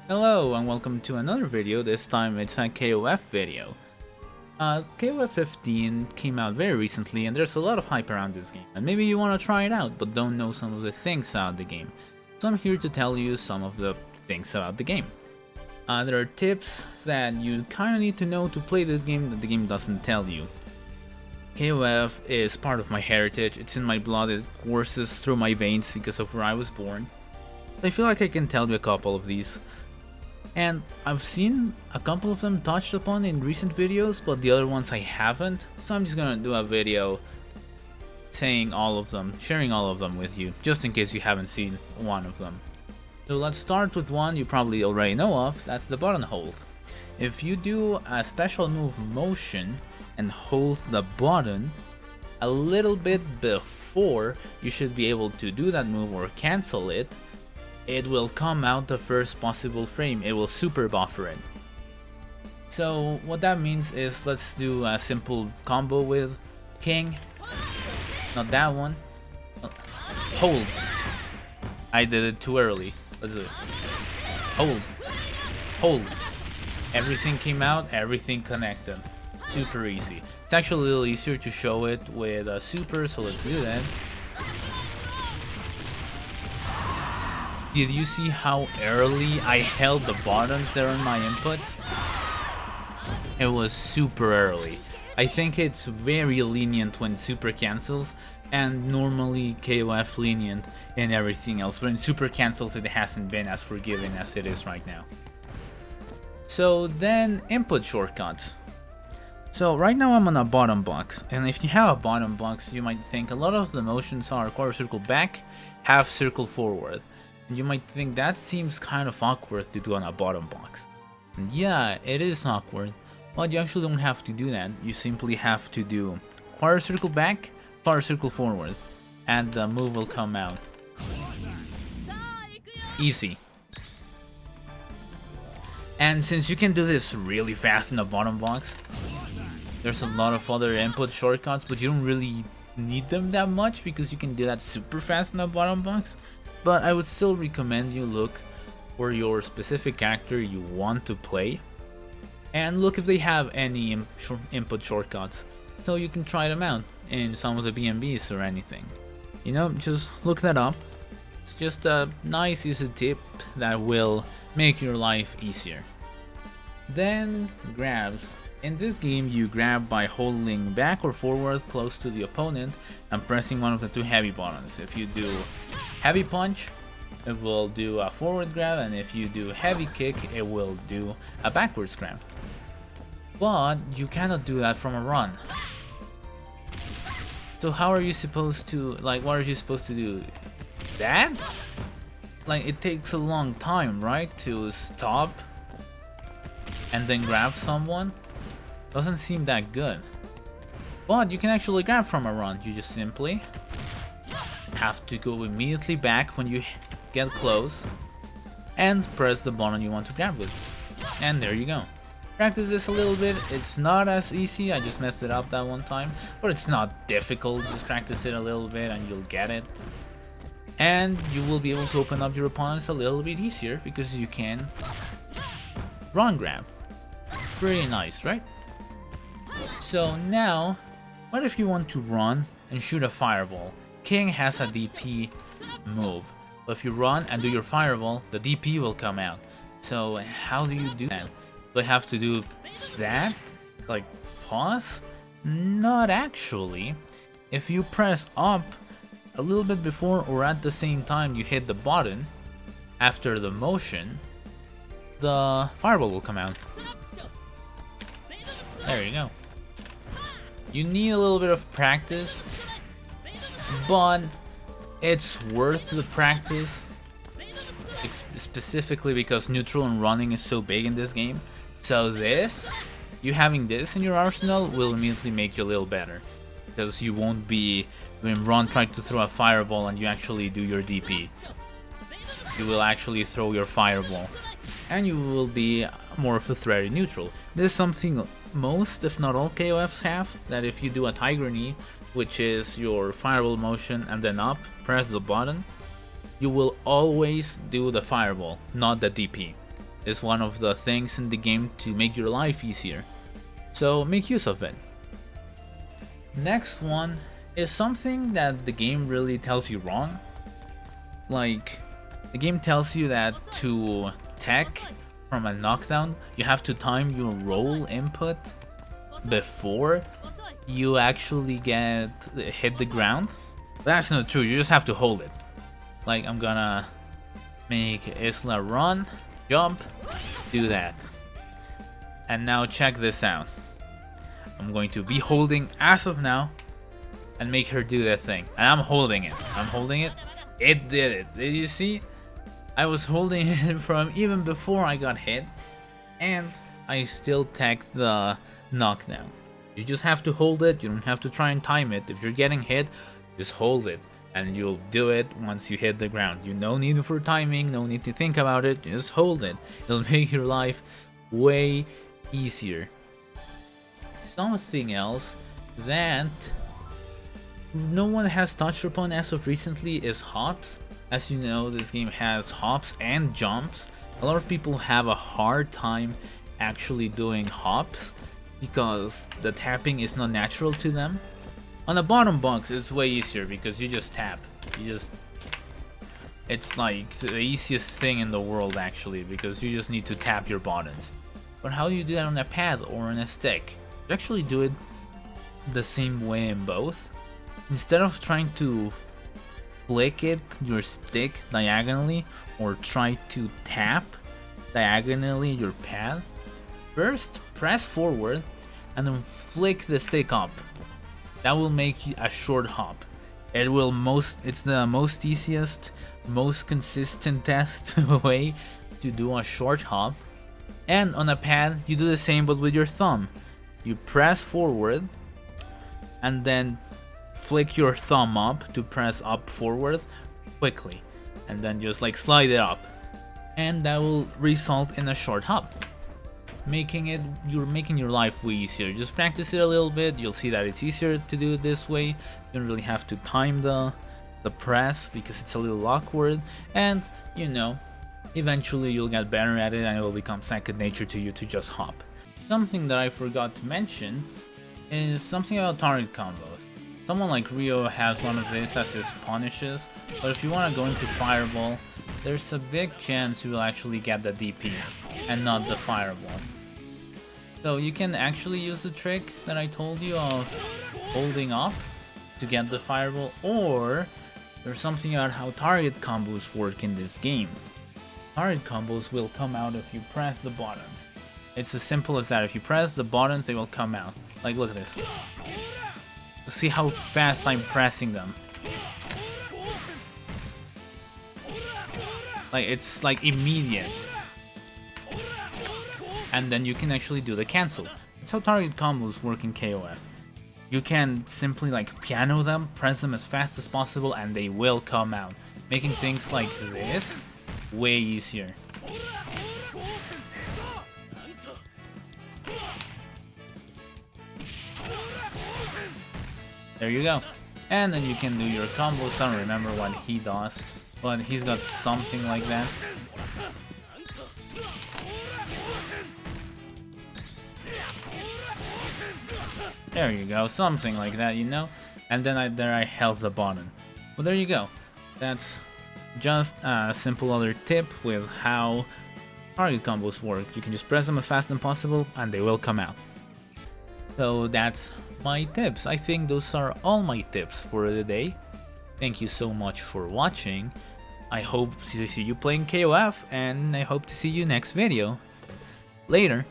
Hello and welcome to another video. This time it's a KOF video. KOF 15 came out very recently and there's a lot of hype around this game. And maybe you want to try it out but don't know some of the things about the game. So I'm here to tell you some of the things about the game. There are tips that you kinda need to know to play this game that the game doesn't tell you. KOF is part of my heritage, it's in my blood, it courses through my veins because of where I was born. I feel like I can tell you a couple of these. And I've seen a couple of them touched upon in recent videos, but the other ones I haven't, so I'm just gonna do a video saying all of them, sharing all of them with you, just in case you haven't seen one of them. So let's start with one you probably already know of, that's the button hold. If you do a special move motion and hold the button a little bit before you should be able to do that move or cancel it, it will come out the first possible frame, it will super buffer it. So what that means is, let's do a simple combo with King, not that one, hold, I did it too early, let's do it, hold, everything came out, everything connected, super easy. It's actually a little easier to show it with a super, so let's do that. Did you see how early I held the buttons there on my inputs? It was super early. I think it's very lenient when super cancels, and normally KOF lenient in everything else, but in super cancels it hasn't been as forgiving as it is right now. So then input shortcuts. So right now I'm on a bottom box, and if you have a bottom box you might think a lot of the motions are quarter circle back, half circle forward. You might think that seems kind of awkward to do on a bottom box. And yeah, it is awkward, but you actually don't have to do that. You simply have to do quarter circle back, quarter circle forward, and the move will come out. Easy. And since you can do this really fast in a bottom box, there's a lot of other input shortcuts, but you don't really need them that much because you can do that super fast in a bottom box. But I would still recommend you look for your specific character you want to play and look if they have any input shortcuts so you can try them out in some of the BNBs or anything. You know, just look that up. It's just a nice easy tip that will make your life easier. Then grabs. In this game you grab by holding back or forward close to the opponent and pressing one of the two heavy buttons. If you do heavy punch, it will do a forward grab, and if you do heavy kick, it will do a backwards grab. But you cannot do that from a run. So how are you supposed to, like, what are you supposed to do? That? Like, it takes a long time, right, to stop and then grab someone? Doesn't seem that good. But you can actually grab from a run. You just simply have to go immediately back when you get close and press the button you want to grab with. And there you go. Practice this a little bit. It's not as easy. I just messed it up that one time, but it's not difficult. Just practice it a little bit and you'll get it. And you will be able to open up your opponents a little bit easier because you can run grab. Pretty nice, right? So now, what if you want to run and shoot a fireball? King has a DP move. So if you run and do your fireball, the DP will come out. So how do you do that? Do I have to do that? Like pause? Not actually. If you press up a little bit before or at the same time you hit the button, after the motion, the fireball will come out. There you go. You need a little bit of practice, but it's worth the practice, specifically because neutral and running is so big in this game. So you having this in your arsenal will immediately make you a little better, because you won't be when run trying to throw a fireball and you actually do your DP. You will actually throw your fireball, and you will be more of a threat in neutral. This is something most, if not all, KOFs have, that if you do a Tiger Knee, which is your fireball motion and then up, press the button, you will always do the fireball, not the DP. is one of the things in the game to make your life easier. So make use of it. Next one is something that the game really tells you wrong. Like, the game tells you that to tech from a knockdown, you have to time your roll input before you actually hit the ground. That's not true, you just have to hold it. Like, I'm gonna make Isla run, jump, do that. And now check this out. I'm going to be holding as of now and make her do that thing. And I'm holding it. It did it. Did you see? I was holding it from even before I got hit, and I still teched the knockdown. You just have to hold it. You don't have to try and time it. If you're getting hit, just hold it, and you'll do it once you hit the ground. You no need for timing, no need to think about it. Just hold it. It'll make your life way easier. Something else that no one has touched upon as of recently is hops. As you know, this game has hops and jumps. A lot of people have a hard time actually doing hops because the tapping is not natural to them. On the bottom box, it's way easier because you just tap. It's like the easiest thing in the world actually, because you just need to tap your buttons. But how do you do that on a pad or on a stick? You actually do it the same way in both. Instead of trying to flick your stick diagonally or try to tap diagonally your pad, first press forward and then flick the stick up. That will make you a short hop. It's the most easiest, most consistent test way to do a short hop. And on a pad, you do the same but with your thumb. You press forward and then flick your thumb up to press up forward quickly, and then just like slide it up, and that will result in a short hop, you're making your life way easier. Just practice it a little bit, you'll see that it's easier to do it this way. You don't really have to time the press because it's a little awkward, and you know, eventually you'll get better at it and it will become second nature to you to just hop. Something that I forgot to mention is something about target combos. Someone like Rio has one of these as his punishes, but if you want to go into Fireball, there's a big chance you will actually get the DP and not the Fireball. So you can actually use the trick that I told you of holding up to get the Fireball, or there's something about how target combos work in this game. Target combos will come out if you press the buttons. It's as simple as that. If you press the buttons, they will come out. Like, look at this. See how fast I'm pressing them. Like, it's like immediate. And then you can actually do the cancel. That's how target combos work in KOF. You can simply like piano them, press them as fast as possible, and they will come out, making things like this way easier. There you go. And then you can do your combos. I don't remember what he does, but he's got something like that. There you go, something like that, you know? And then I held the button. Well, there you go. That's just a simple other tip with how target combos work. You can just press them as fast as possible and they will come out. So that's my tips. I think those are all my tips for the day. Thank you so much for watching. I hope to see you playing KOF, and I hope to see you next video. Later.